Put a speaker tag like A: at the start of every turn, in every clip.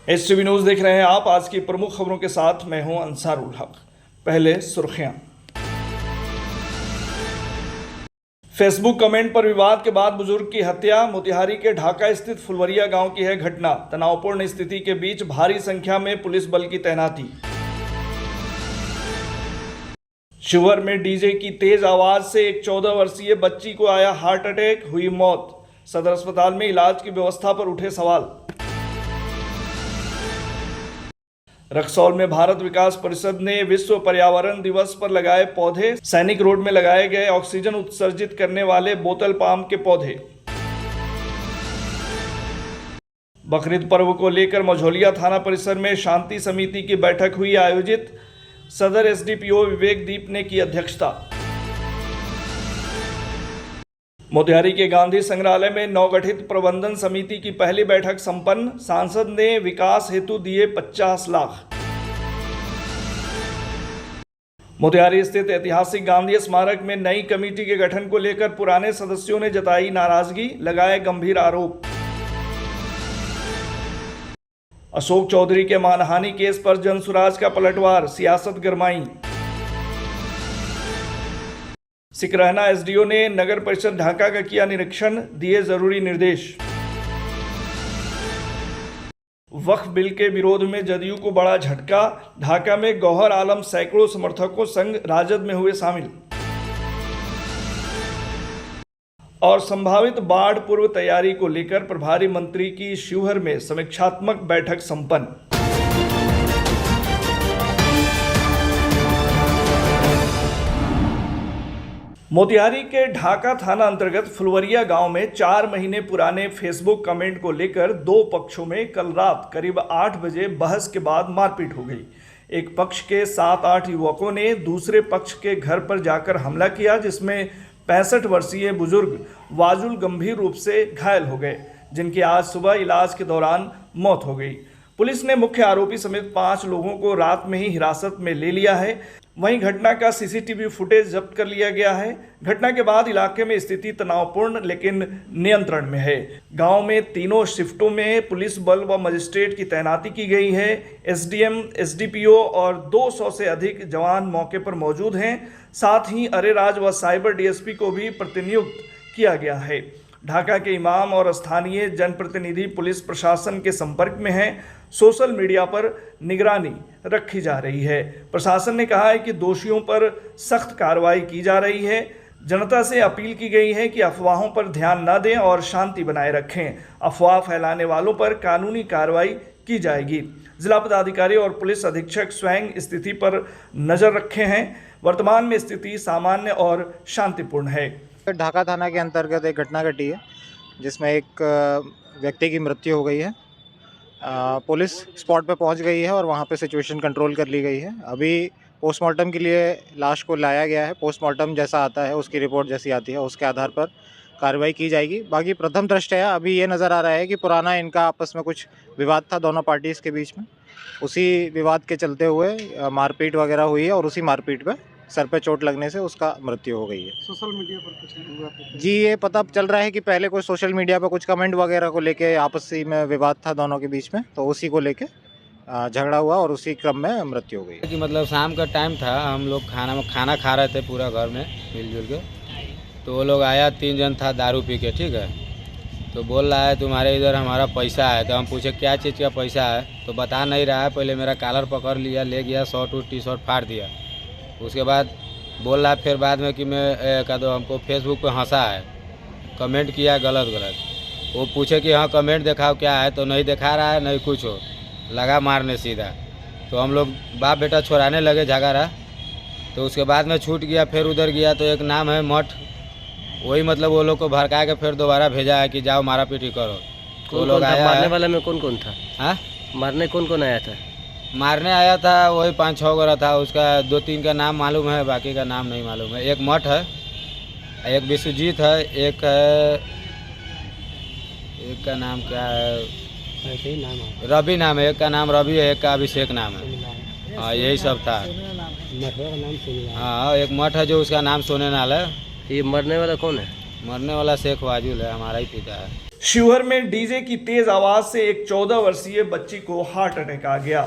A: STV news देख रहे हैं आप। आज की प्रमुख खबरों के साथ मैं हूं अंसारुल हक। पहले सुर्खियां। फेसबुक कमेंट पर विवाद के बाद बुजुर्ग की हत्या। मोतिहारी के ढाका स्थित फुलवरिया गांव की है घटना। तनावपूर्ण स्थिति के बीच भारी संख्या में पुलिस बल की तैनाती। शिवहर में डीजे की तेज आवाज से एक 14 वर्षीय बच्ची को आया हार्ट अटैक, हुई मौत। सदर अस्पताल में इलाज की व्यवस्था पर उठे सवाल। रक्सौल में भारत विकास परिषद ने विश्व पर्यावरण दिवस पर लगाए पौधे। सैनिक रोड में लगाए गए ऑक्सीजन उत्सर्जित करने वाले बोतल पाम के पौधे। बकरीद पर्व को लेकर मझौलिया थाना परिसर में शांति समिति की बैठक हुई आयोजित। सदर एसडीपीओ विवेक दीप ने की अध्यक्षता। मोतिहारी के गांधी संग्रहालय में नवगठित प्रबंधन समिति की पहली बैठक संपन्न। सांसद ने विकास हेतु दिए 50 लाख। मोतिहारी स्थित ऐतिहासिक गांधी स्मारक में नई कमेटी के गठन को लेकर पुराने सदस्यों ने जताई नाराजगी, लगाए गंभीर आरोप। अशोक चौधरी के मानहानि केस पर जनसुराज का पलटवार, सियासत गरमाई। सिकरहना एसडीओ ने नगर परिषद ढाका का किया निरीक्षण, दिए जरूरी निर्देश। वक्फ बिल के विरोध में जदयू को बड़ा झटका। ढाका में गौहर आलम सैकड़ों समर्थकों संग राजद में हुए शामिल। और संभावित बाढ़ पूर्व तैयारी को लेकर प्रभारी मंत्री की शिवहर में समीक्षात्मक बैठक संपन्न। मोतिहारी के ढाका थाना अंतर्गत फुलवरिया गांव में 4 महीने पुराने फेसबुक कमेंट को लेकर दो पक्षों में कल रात करीब 8 बजे बहस के बाद मारपीट हो गई। एक पक्ष के 7-8 युवकों ने दूसरे पक्ष के घर पर जाकर हमला किया, जिसमें 65 वर्षीय बुजुर्ग वाजुल गंभीर रूप से घायल हो गए, जिनकी आज सुबह इलाज के दौरान मौत हो गई। पुलिस ने मुख्य आरोपी समेत 5 लोगों को रात में ही हिरासत में ले लिया है। वहीं घटना का सीसीटीवी फुटेज जब्त कर लिया गया है। घटना के बाद इलाके में स्थिति तनावपूर्ण लेकिन नियंत्रण में है। गांव में तीनों शिफ्टों में पुलिस बल व मजिस्ट्रेट की तैनाती की गई है। एसडीएम, एसडीपीओ और 200 से अधिक जवान मौके पर मौजूद हैं। साथ ही अरेराज व साइबर डीएसपी को भी प्रतिनियुक्त किया गया है। ढाका के इमाम और स्थानीय जनप्रतिनिधि पुलिस प्रशासन के संपर्क में हैं। सोशल मीडिया पर निगरानी रखी जा रही है। प्रशासन ने कहा है कि दोषियों पर सख्त कार्रवाई की जा रही है। जनता से अपील की गई है कि अफवाहों पर ध्यान न दें और शांति बनाए रखें। अफवाह फैलाने वालों पर कानूनी कार्रवाई की जाएगी। जिला पदाधिकारी और पुलिस अधीक्षक स्वयं स्थिति पर नजर रखे हैं। वर्तमान में स्थिति सामान्य और शांतिपूर्ण है।
B: ढाका थाना के अंतर्गत एक घटना घटी है जिसमें एक व्यक्ति की मृत्यु हो गई है। पुलिस स्पॉट पे पहुंच गई है और वहां पे सिचुएशन कंट्रोल कर ली गई है। अभी पोस्टमार्टम के लिए लाश को लाया गया है। पोस्टमार्टम जैसा आता है, उसकी रिपोर्ट जैसी आती है, उसके आधार पर कार्रवाई की जाएगी। बाकी प्रथम दृष्टया अभी ये नज़र आ रहा है कि पुराना इनका आपस में कुछ विवाद था दोनों पार्टीज़ के बीच में। उसी विवाद के चलते हुए मारपीट वगैरह हुई है और उसी मारपीट पर सर पे चोट लगने से उसका मृत्यु हो गई है।
C: सोशल मीडिया पर कुछ हुआ था?
B: जी, ये पता चल रहा है कि पहले कोई सोशल मीडिया पर कुछ कमेंट वगैरह को लेके आपसी में विवाद था दोनों के बीच में, तो उसी को लेके झगड़ा हुआ और उसी क्रम में मृत्यु हो गई।
D: कि मतलब शाम का टाइम था, हम लोग खाना खा रहे थे पूरा घर में मिलजुल के। तो वो लोग आया, 3 जन था दारू पी के, ठीक है। तो बोल रहा है तुम्हारे इधर हमारा पैसा है। तो हम पूछे क्या चीज़ का पैसा है, तो बता नहीं रहा है। पहले मेरा कॉलर पकड़ लिया, ले गया, शर्ट और टी शर्ट फाड़ दिया। उसके बाद बोल रहा है फिर बाद में कि मैं कह दो हमको फेसबुक पे हंसा है, कमेंट किया गलत। वो पूछे कि हाँ कमेंट दिखाओ क्या है, तो नहीं दिखा रहा है, नहीं कुछ हो, लगा मारने सीधा। तो हम लोग बाप बेटा छोड़ाने लगे झगड़ा। तो उसके बाद में छूट गया। फिर उधर गया तो एक नाम है मठ, वही मतलब वो लोग को भड़का के फिर दोबारा भेजा है कि जाओ मारा पीटी करो।
C: तो लोग आया। मारने वाला में कौन कौन था?
D: हाँ,
C: मारने कौन आया था?
D: मारने आया था वही 5-6 गोरा था। उसका 2-3 का नाम मालूम है, बाकी का नाम नहीं मालूम है। एक मठ है, एक विश्वजीत है, एक का नाम क्या है,
C: ऐसे ही नाम है,
D: रवि नाम है। एक का नाम रवि है, एक का अभिषेक नाम है। हाँ, यही सब था। हाँ, एक मठ है जो उसका नाम सोने नाल है।
C: ये मरने वाला कौन है?
D: मरने वाला शेख वाजुल है, हमारा ही पिता है।
A: शिवहर में डीजे की तेज आवाज से एक 14 वर्षीय बच्ची को हार्ट अटैक आ गया।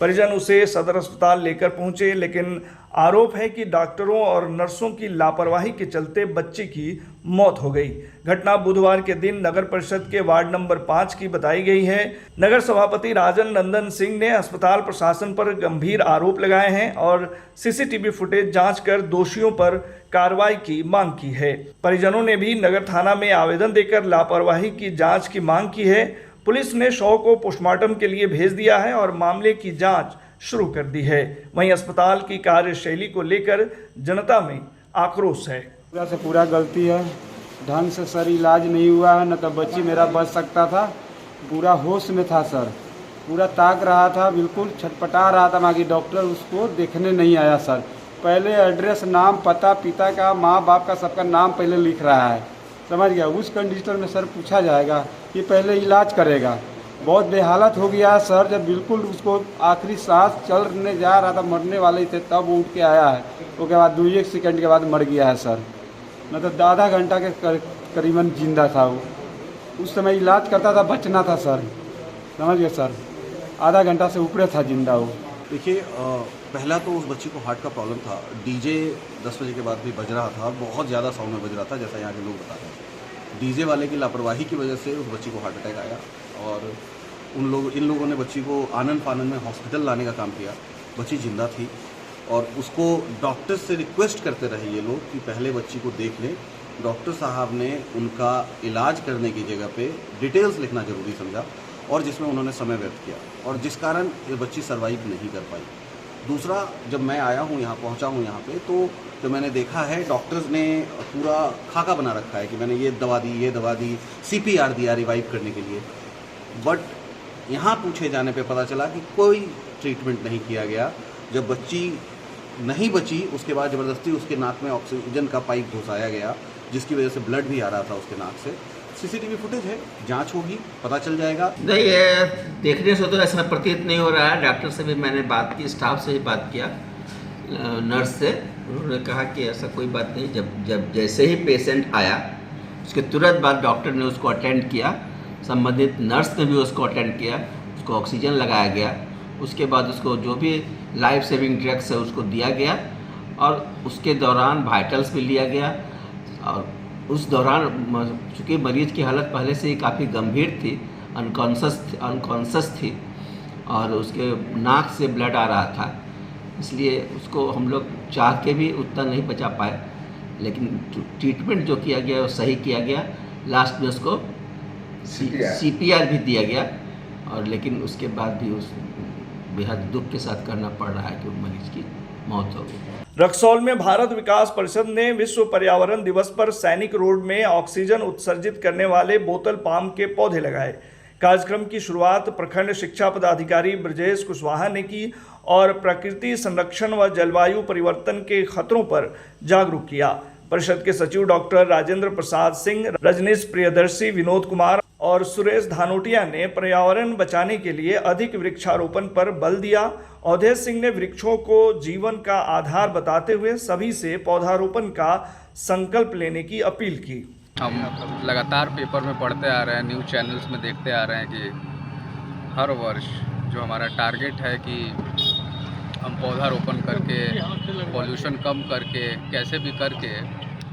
A: परिजन उसे सदर अस्पताल लेकर पहुंचे, लेकिन आरोप है कि डॉक्टरों और नर्सों की लापरवाही के चलते बच्ची की मौत हो गई। घटना बुधवार के दिन नगर परिषद के वार्ड नंबर 5 की बताई गई है। नगर सभापति राजन नंदन सिंह ने अस्पताल प्रशासन पर गंभीर आरोप लगाए हैं और सीसीटीवी फुटेज जांच कर दोषियों पर कार्रवाई की मांग की है। परिजनों ने भी नगर थाना में आवेदन देकर लापरवाही की जांच की मांग की है। पुलिस ने शव को पोस्टमार्टम के लिए भेज दिया है और मामले की जांच शुरू कर दी है। वहीं अस्पताल की कार्यशैली को लेकर जनता में आक्रोश है।
E: पूरा से पूरा गलती है, ढंग से सर इलाज नहीं हुआ है, न तो बच्ची मेरा बच सकता था। पूरा होश में था सर, पूरा ताक रहा था, बिल्कुल छटपटा रहा था, बाकी डॉक्टर उसको देखने नहीं आया सर। पहले एड्रेस, नाम, पता, पिता का, माँ बाप का, सबका नाम पहले लिख रहा है, समझ गया। उस कंडीशन में सर पूछा जाएगा कि पहले इलाज करेगा। बहुत बेहालत हो गया सर, जब बिल्कुल उसको आखिरी सांस चलने जा रहा था, मरने वाले थे, तब वो उठ के आया है। उसके बाद 2-1 सेकंड के बाद मर गया है सर। मतलब आधा घंटा के करीबन जिंदा था वो। उस समय इलाज करता था, बचना था सर, समझ गए सर। आधा घंटा से ऊपर था जिंदा वो।
F: देखिए, पहला तो उस बच्ची को हार्ट का प्रॉब्लम था। डीजे 10 बजे के बाद भी बज रहा था, बहुत ज़्यादा साउंड में बज रहा था, जैसा यहाँ के लोग बता रहे हैं। डीजे वाले की लापरवाही की वजह से उस बच्ची को हार्ट अटैक आया और इन लोगों ने बच्ची को आनन फानन में हॉस्पिटल लाने का काम किया। बच्ची जिंदा थी और उसको डॉक्टर से रिक्वेस्ट करते रहे ये लोग कि पहले बच्ची को देख लें। डॉक्टर साहब ने उनका इलाज करने की जगह पे डिटेल्स लिखना ज़रूरी समझा और जिसमें उन्होंने समय व्यर्थ किया और जिस कारण ये बच्ची सर्वाइव नहीं कर पाई। दूसरा, जब मैं आया हूँ यहाँ, पहुँचा हूँ यहाँ पे, तो जो मैंने देखा है, डॉक्टर्स ने पूरा खाका बना रखा है कि मैंने ये दवा दी, CPR दिया रिवाइव करने के लिए। बट यहाँ पूछे जाने पे पता चला कि कोई ट्रीटमेंट नहीं किया गया। जब बच्ची नहीं बची, उसके बाद ज़बरदस्ती उसके नाक में ऑक्सीजन का पाइप घुसाया गया, जिसकी वजह से ब्लड भी आ रहा था उसके नाक से। CCTV फुटेज है, जांच होगी, पता चल जाएगा।
G: नहीं, ये देखने से तो ऐसा प्रतीत नहीं हो रहा है। डॉक्टर से भी मैंने बात की, स्टाफ से भी बात किया, नर्स से। उन्होंने कहा कि ऐसा कोई बात नहीं। जब जैसे ही पेशेंट आया, उसके तुरंत बाद डॉक्टर ने उसको अटेंड किया, संबंधित नर्स ने भी उसको अटेंड किया, उसको ऑक्सीजन लगाया गया। उसके बाद उसको जो भी लाइफ सेविंग ड्रग्स है उसको दिया गया और उसके दौरान वाइटल्स भी लिया गया। और उस दौरान चूँकि मरीज की हालत पहले से ही काफ़ी गंभीर थी, अनकॉन्शस थी और उसके नाक से ब्लड आ रहा था, इसलिए उसको हम लोग चाह के भी उतना नहीं बचा पाए। लेकिन ट्रीटमेंट जो किया गया वो सही किया गया। लास्ट में उसको CPR भी दिया गया और लेकिन उसके बाद भी उस बेहद दुख के साथ करना पड़ रहा है कि मरीज की मौत हो गई।
A: रक्सौल में भारत विकास परिषद ने विश्व पर्यावरण दिवस पर सैनिक रोड में ऑक्सीजन उत्सर्जित करने वाले बोतल पाम के पौधे लगाए। कार्यक्रम की शुरुआत प्रखंड शिक्षा पदाधिकारी ब्रजेश कुशवाहा ने की और प्रकृति संरक्षण व जलवायु परिवर्तन के खतरों पर जागरूक किया। परिषद के सचिव डॉक्टर राजेंद्र प्रसाद सिंह, रजनीश प्रियदर्शी, विनोद कुमार और सुरेश धानोटिया ने पर्यावरण बचाने के लिए अधिक वृक्षारोपण पर बल दिया। अवधेश सिंह ने वृक्षों को जीवन का आधार बताते हुए सभी से पौधारोपण का संकल्प लेने की अपील की।
H: हम लगातार पेपर में पढ़ते आ रहे हैं, न्यूज़ चैनल्स में देखते आ रहे हैं कि हर वर्ष जो हमारा टारगेट है कि हम पौधारोपण करके, पॉल्यूशन कम करके, कैसे भी करके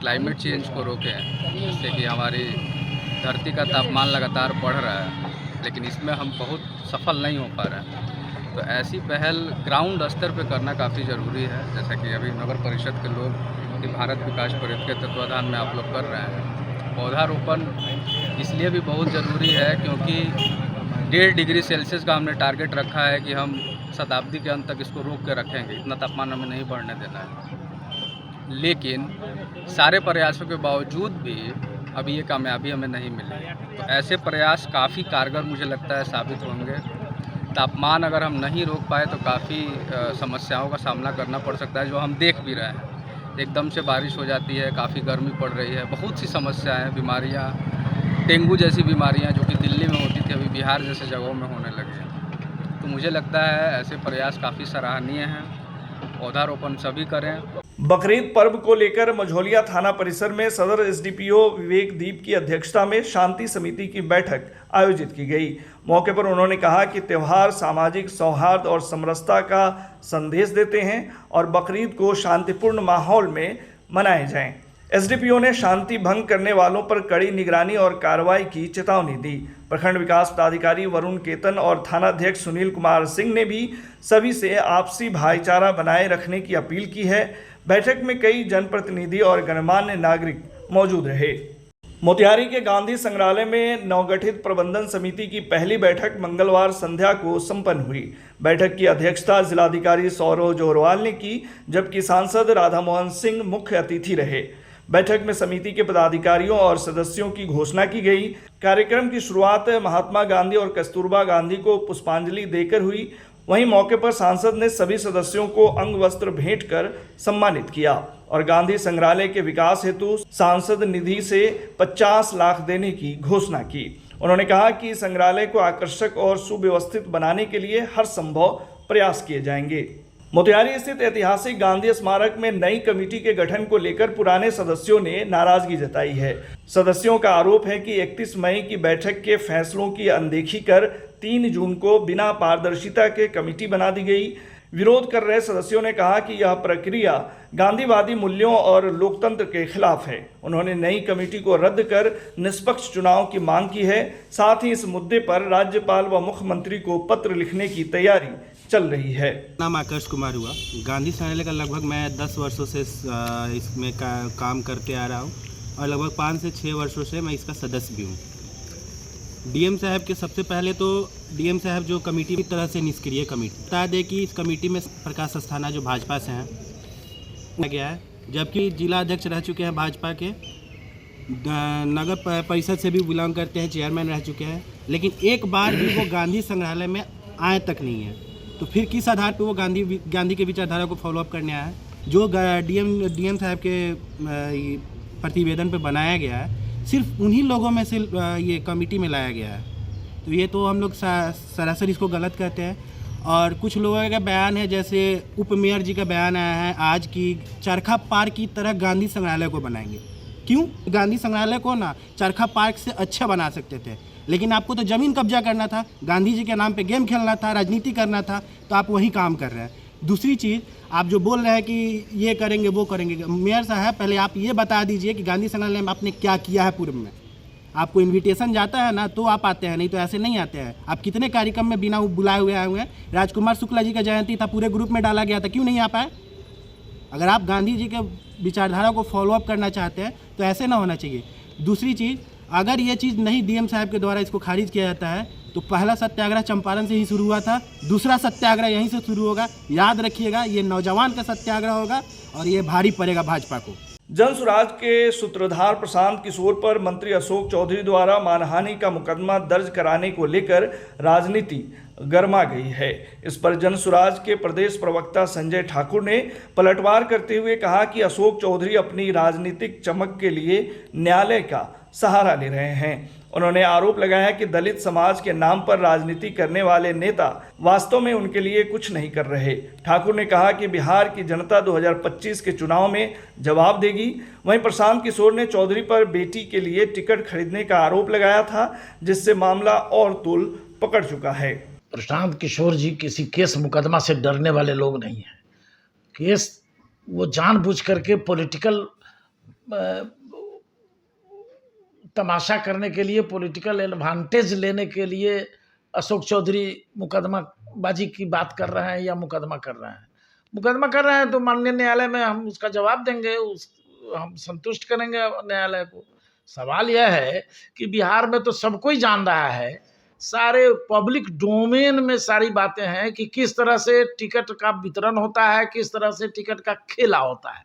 H: क्लाइमेट चेंज को रोकें, जिससे कि हमारी धरती का तापमान लगातार बढ़ रहा है, लेकिन इसमें हम बहुत सफल नहीं हो पा रहे हैं। तो ऐसी पहल ग्राउंड स्तर पे करना काफ़ी ज़रूरी है, जैसा कि अभी नगर परिषद के लोग भारत विकास परिषद के तत्वाधान में आप लोग कर रहे हैं। पौधारोपण इसलिए भी बहुत ज़रूरी है क्योंकि 1.5 डिग्री सेल्सियस का हमने टारगेट रखा है कि हम शताब्दी के अंत तक इसको रोक के रखेंगे, इतना तापमान हमें नहीं बढ़ने देना है। लेकिन सारे प्रयासों के बावजूद भी अभी ये कामयाबी हमें नहीं मिली। तो ऐसे प्रयास काफ़ी कारगर मुझे लगता है साबित होंगे। तापमान अगर हम नहीं रोक पाए तो काफ़ी समस्याओं का सामना करना पड़ सकता है, जो हम देख भी रहे हैं। एकदम से बारिश हो जाती है, काफ़ी गर्मी पड़ रही है, बहुत सी समस्याएं, बीमारियां, डेंगू जैसी बीमारियां जो कि दिल्ली में होती थी अभी बिहार जैसे जगहों में होने लगी हैं। तो मुझे लगता है ऐसे प्रयास काफ़ी सराहनीय हैं। पौधारोपण सभी करें।
A: बकरीद पर्व को लेकर मझौलिया थाना परिसर में सदर एसडीपीओ विवेक दीप की अध्यक्षता में शांति समिति की बैठक आयोजित की गई। मौके पर उन्होंने कहा कि त्यौहार सामाजिक सौहार्द और समरसता का संदेश देते हैं और बकरीद को शांतिपूर्ण माहौल में मनाए जाएं। एसडीपीओ ने शांति भंग करने वालों पर कड़ी निगरानी और कार्रवाई की चेतावनी दी। प्रखंड विकास पदाधिकारी वरुण केतन और थानाध्यक्ष सुनील कुमार सिंह ने भी सभी से आपसी भाईचारा बनाए रखने की अपील की है। बैठक में कई जनप्रतिनिधि और गणमान्य नागरिक मौजूद रहे। मोतिहारी के गांधी संग्रहालय में नवगठित प्रबंधन समिति की पहली बैठक मंगलवार संध्या को संपन्न हुई। बैठक की अध्यक्षता जिलाधिकारी सौरव जोरवाल ने की, जबकि सांसद राधा मोहन सिंह मुख्य अतिथि रहे। बैठक में समिति के पदाधिकारियों और सदस्यों की घोषणा की गई। कार्यक्रम की शुरुआत महात्मा गांधी और कस्तूरबा गांधी को पुष्पांजलि देकर हुई। वहीं मौके पर सांसद ने सभी सदस्यों को अंग वस्त्र भेंट कर सम्मानित किया और गांधी संग्रहालय के विकास हेतु सांसद निधि से 50 लाख देने की घोषणा की। उन्होंने कहा कि संग्रहालय को आकर्षक और सुव्यवस्थित बनाने के लिए हर संभव प्रयास किए जाएंगे। मोतिहारी स्थित ऐतिहासिक गांधी स्मारक में नई कमेटी के गठन को लेकर पुराने सदस्यों ने नाराजगी जताई है। सदस्यों का आरोप है कि 31 मई की बैठक के फैसलों की अनदेखी कर 3 जून को बिना पारदर्शिता के कमेटी बना दी गई। विरोध कर रहे सदस्यों ने कहा कि यह प्रक्रिया गांधीवादी मूल्यों और लोकतंत्र के खिलाफ है। उन्होंने नई कमेटी को रद्द कर निष्पक्ष चुनाव की मांग की है। साथ ही इस मुद्दे पर राज्यपाल व मुख्यमंत्री को पत्र लिखने की तैयारी चल रही है।
I: नाम आकाश कुमार हुआ। गांधी संग्रहालय का लगभग मैं 10 वर्षों से इसमें काम करते आ रहा हूँ और लगभग 5 से 6 वर्षों से मैं इसका सदस्य भी हूँ। डीएम साहब के सबसे पहले तो डीएम साहब जो कमेटी की तरह से निष्क्रिय कमेटी बता दें कि इस कमेटी में प्रकाश अस्थाना जो भाजपा से हैं गया है, जबकि जिला अध्यक्ष रह चुके हैं भाजपा के, नगर परिषद से भी बिलोंग करते हैं, चेयरमैन रह चुके हैं, लेकिन एक बार भी वो गांधी संग्रहालय में आए तक नहीं है। तो फिर किस आधार पर वो गांधी के विचारधारा को फॉलोअप करने आया है? जो डीएम साहब के प्रतिवेदन पे बनाया गया है सिर्फ उन्हीं लोगों में से ये कमेटी में लाया गया है। तो ये तो हम लोग सरासर इसको गलत कहते हैं। और कुछ लोगों का बयान है, जैसे उप मेयर जी का बयान आया है आज की चरखा पार्क की तरह गांधी संग्रहालय को बनाएंगे। क्यों? गांधी संग्रहालय को ना चरखा पार्क से अच्छा बना सकते थे, लेकिन आपको तो ज़मीन कब्जा करना था, गांधी जी के नाम पे गेम खेलना था, राजनीति करना था, तो आप वही काम कर रहे हैं। दूसरी चीज़, आप जो बोल रहे हैं कि ये करेंगे वो करेंगे, मेयर साहब पहले आप ये बता दीजिए कि गांधी संग्रहालय में आपने क्या किया है पूर्व में। आपको इनविटेशन जाता है ना तो आप आते हैं, नहीं तो ऐसे नहीं आते हैं। आप कितने कार्यक्रम में बिना बुलाए हुए आए हुए हैं? राजकुमार शुक्ला जी का जयंती था, पूरे ग्रुप में डाला गया था, क्यों नहीं आ पाए? अगर आप गांधी जी के विचारधारा को फॉलोअप करना चाहते हैं तो ऐसे ना होना चाहिए। दूसरी चीज़, अगर ये चीज़ नहीं डीएम साहब के द्वारा इसको खारिज किया जाता है तो पहला सत्याग्रह चंपारण से ही शुरू हुआ था, दूसरा सत्याग्रह यहीं से शुरू होगा। याद रखिएगा, ये नौजवान का सत्याग्रह होगा और ये भारी पड़ेगा भाजपा को।
A: जनसुराज के सूत्रधार प्रशांत किशोर पर मंत्री अशोक चौधरी द्वारा मानहानि का मुकदमा दर्ज कराने को लेकर राजनीति गर्मा गई है। इस पर जनसुराज के प्रदेश प्रवक्ता संजय ठाकुर ने पलटवार करते हुए कहा कि अशोक चौधरी अपनी राजनीतिक चमक के लिए न्यायालय का सहारा ले रहे हैं। उन्होंने आरोप लगाया कि दलित समाज के नाम पर राजनीति करने वाले नेता वास्तव में उनके लिए कुछ नहीं कर रहे। ठाकुर ने कहा कि बिहार की जनता 2025 के चुनाव में जवाब देगी। वहीं प्रशांत किशोर ने चौधरी पर बेटी के लिए टिकट खरीदने का आरोप लगाया था, जिससे मामला और तूल पकड़ चुका है।
J: प्रशांत किशोर जी किसी केस मुकदमा से डरने वाले लोग नहीं हैं। केस वो जानबूझ करके पॉलिटिकल तमाशा करने के लिए, पॉलिटिकल एडवांटेज लेने के लिए अशोक चौधरी मुकदमाबाजी की बात कर रहे हैं या मुकदमा कर रहे हैं। मुकदमा कर रहे हैं तो माननीय न्यायालय में हम उसका जवाब देंगे, हम संतुष्ट करेंगे न्यायालय को। सवाल यह है कि बिहार में तो सब कोई जान रहा है, सारे पब्लिक डोमेन में सारी बातें हैं कि किस तरह से टिकट का वितरण होता है, किस तरह से टिकट का खेला होता है।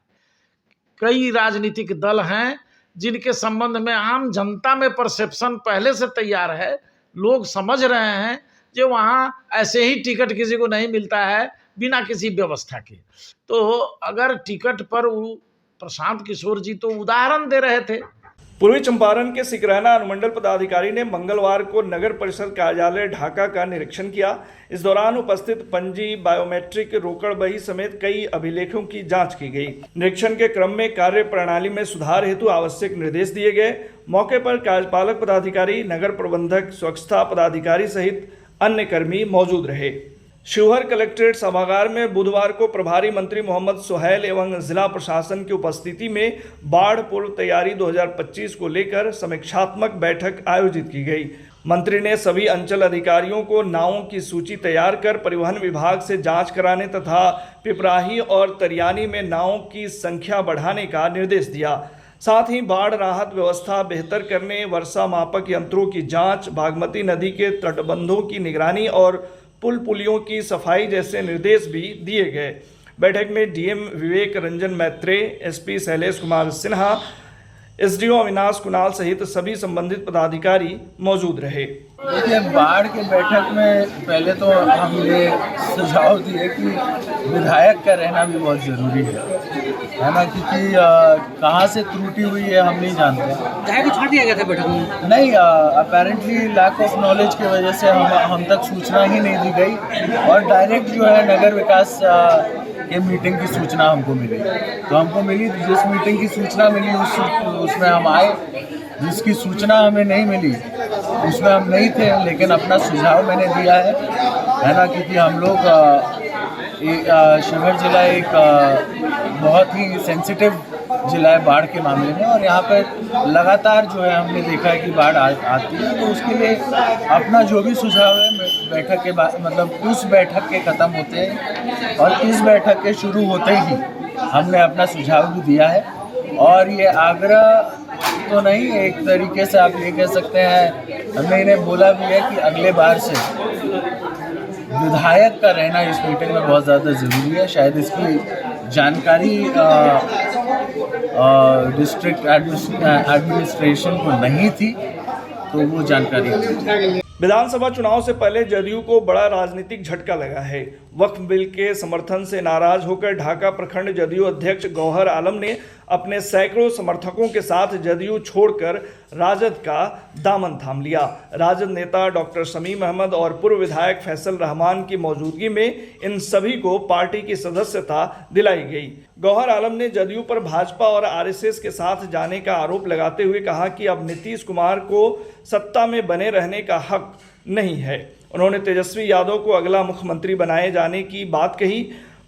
J: कई राजनीतिक दल हैं जिनके संबंध में आम जनता में परसेप्शन पहले से तैयार है। लोग समझ रहे हैं जो वहाँ ऐसे ही टिकट किसी को नहीं मिलता है बिना किसी व्यवस्था के। तो अगर टिकट पर प्रशांत किशोर जी तो उदाहरण दे रहे थे।
A: पूर्वी चंपारण के सिकरहना अनुमंडल पदाधिकारी ने मंगलवार को नगर परिषद कार्यालय ढाका का निरीक्षण किया। इस दौरान उपस्थित पंजी, बायोमेट्रिक, रोकड़ बही समेत कई अभिलेखों की जांच की गई। निरीक्षण के क्रम में कार्य प्रणाली में सुधार हेतु आवश्यक निर्देश दिए गए। मौके पर कार्यपालक पदाधिकारी, नगर प्रबंधक, स्वच्छता पदाधिकारी सहित अन्य कर्मी मौजूद रहे। शिवहर कलेक्ट्रेट सभागार में बुधवार को प्रभारी मंत्री मोहम्मद सुहैल एवं जिला प्रशासन की उपस्थिति में बाढ़ पूर्व तैयारी 2025 को लेकर समीक्षात्मक बैठक आयोजित की गई। मंत्री ने सभी अंचल अधिकारियों को नावों की सूची तैयार कर परिवहन विभाग से जांच कराने तथा पिपराही और तरियानी में नावों की संख्या बढ़ाने का निर्देश दिया। साथ ही बाढ़ राहत व्यवस्था बेहतर करने, वर्षा मापक यंत्रों की जांच, बागमती नदी के तटबंधों की निगरानी और पुल पुलियों की सफाई जैसे निर्देश भी दिए गए। बैठक में डीएम विवेक रंजन मैत्रेय, एसपी शैलेश कुमार सिन्हा, एसडीओ अविनाश कुणाल सहित सभी संबंधित पदाधिकारी मौजूद रहे।
K: देखिए, बाढ़ के बैठक में पहले तो हम ये सुझाव दिए कि विधायक का रहना भी बहुत ज़रूरी है ना, क्योंकि कहाँ से त्रुटि हुई है हम नहीं जानते।
C: विधायक को छोड़ दिया गया था बैठक में?
K: नहीं, अपेरेंटली लैक ऑफ नॉलेज की वजह से हम तक सूचना ही नहीं दी गई और डायरेक्ट जो है नगर विकास के मीटिंग की सूचना हमको मिली। तो हमको मिली, जिस मीटिंग की सूचना मिली उसमें हम आए, जिसकी सूचना हमें नहीं मिली उसमें हम नहीं थे, लेकिन अपना सुझाव मैंने दिया है ना, क्योंकि हम लोग शिवहर जिला एक बहुत ही सेंसिटिव जिला है बाढ़ के मामले में और यहाँ पर लगातार जो है हमने देखा है कि बाढ़ आती है। तो उसके लिए अपना जो भी सुझाव है बैठक के बाद, मतलब उस बैठक के ख़त्म होते हैं और इस बैठक के शुरू होते ही हमने अपना सुझाव भी दिया है। और ये आग्रह तो नहीं, एक तरीके से आप ये कह सकते हैं, हमने इन्हें बोला भी है कि अगले बार से विधायक का रहना इस मीटिंग में बहुत ज़्यादा ज़रूरी है। शायद इसकी जानकारी डिस्ट्रिक्ट एडमिनिस्ट्रेशन को नहीं थी, तो वो जानकारी।
A: विधानसभा चुनाव से पहले जदयू को बड़ा राजनीतिक झटका लगा है। वक्फ बिल के समर्थन से नाराज होकर ढाका प्रखंड जदयू अध्यक्ष गौहर आलम ने अपने सैकड़ों समर्थकों के साथ जदयू छोड़कर राजद का दामन थाम लिया। राजद नेता डॉक्टर शमीम अहमद और पूर्व विधायक फैसल रहमान की मौजूदगी में इन सभी को पार्टी की सदस्यता दिलाई गई। गौहर आलम ने जदयू पर भाजपा और आरएसएस के साथ जाने का आरोप लगाते हुए कहा कि अब नीतीश कुमार को सत्ता में बने रहने का हक नहीं है। उन्होंने तेजस्वी यादव को अगला मुख्यमंत्री बनाए जाने की बात कही।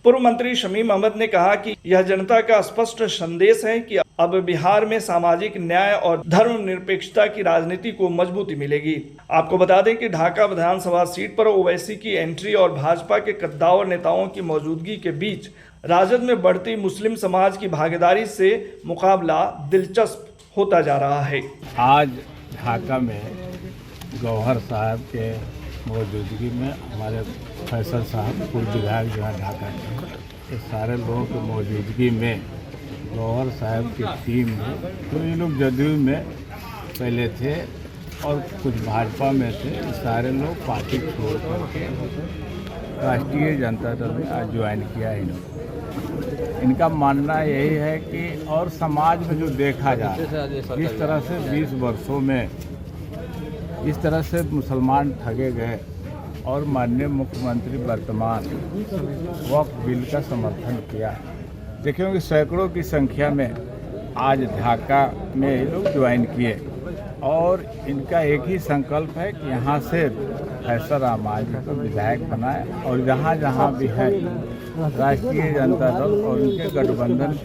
A: पूर्व मंत्री शमीम अहमद ने कहा कि यह जनता का स्पष्ट संदेश है कि अब बिहार में सामाजिक न्याय और धर्मनिरपेक्षता की राजनीति को मजबूती मिलेगी। आपको बता दें कि ढाका विधानसभा सीट पर ओवैसी की एंट्री और भाजपा के कद्दावर नेताओं की मौजूदगी के बीच राजद में बढ़ती मुस्लिम समाज की भागीदारी से मुकाबला दिलचस्प होता जा रहा है।
L: आज ढाका में गौहर साहब के मौजूदगी में हमारे फैसल साहब पूर्व विधायक जो है ढाका के, सारे लोगों की मौजूदगी में गौहर साहब की टीम में, तो ये लोग जदयू में पहले थे और कुछ भाजपा में थे, सारे लोग पार्टी छोड़ करके राष्ट्रीय जनता दल में आज ज्वाइन किया है इन्होंने। इनका मानना यही है कि और समाज में जो देखा जा रहा है, इस तरह से 20 वर्षों में इस तरह से मुसलमान ठगे गए और माननीय मुख्यमंत्री वर्तमान वक्फ बिल का समर्थन किया। देखिए कि सैकड़ों की संख्या में आज ढाका में ये लोग ज्वाइन किए और इनका एक ही संकल्प है कि यहाँ से फैसल रहमान को विधायक बनाए और जहाँ जहाँ भी है राष्ट्रीय जनता दल और उनके गठबंधन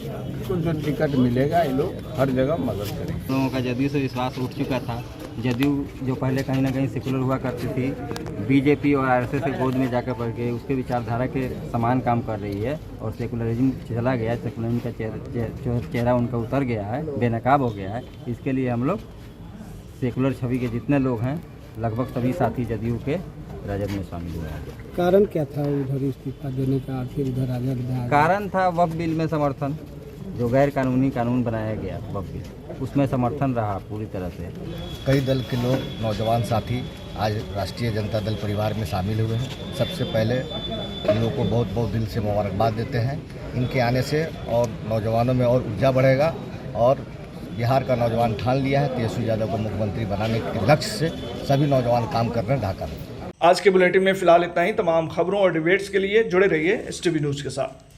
L: को जो टिकट मिलेगा ये लोग हर जगह मदद करेंगे।
M: लोगों का जदयू से विश्वास उठ चुका था। जदयू जो पहले कहीं ना कहीं सेकुलर हुआ करती थी, बीजेपी और आरएसएस के गोद में जाकर पड़ के उसके विचारधारा के समान काम कर रही है और सेकुलरिज्म चला गया, सेकुलरिज्म का चेहरा उनका उतर गया है, बेनकाब हो गया है। इसके लिए हम लोग सेकुलर छवि के जितने लोग हैं लगभग सभी साथी जदयू के राजद में शामिल हुए हैं।
N: कारण क्या था उधर इस्तीफा देने का, फिर इधर राजद?
M: कारण था वक्फ बिल में समर्थन, जो गैर कानूनी कानून बनाया गया वक्फ बिल, उसमें समर्थन रहा पूरी तरह से।
O: कई दल के लोग, नौजवान साथी आज राष्ट्रीय जनता दल परिवार में शामिल हुए हैं। सबसे पहले इन लोगों को बहुत बहुत दिल से मुबारकबाद देते हैं। इनके आने से और नौजवानों में और ऊर्जा बढ़ेगा और बिहार का नौजवान ठान लिया है तेजस्वी यादव को मुख्यमंत्री बनाने के लक्ष्य से सभी नौजवान काम कर रहे हैं ढाका में।
A: आज के बुलेटिन में फिलहाल इतना ही। तमाम खबरों और डिबेट्स के लिए जुड़े रहिए STV न्यूज़ के साथ।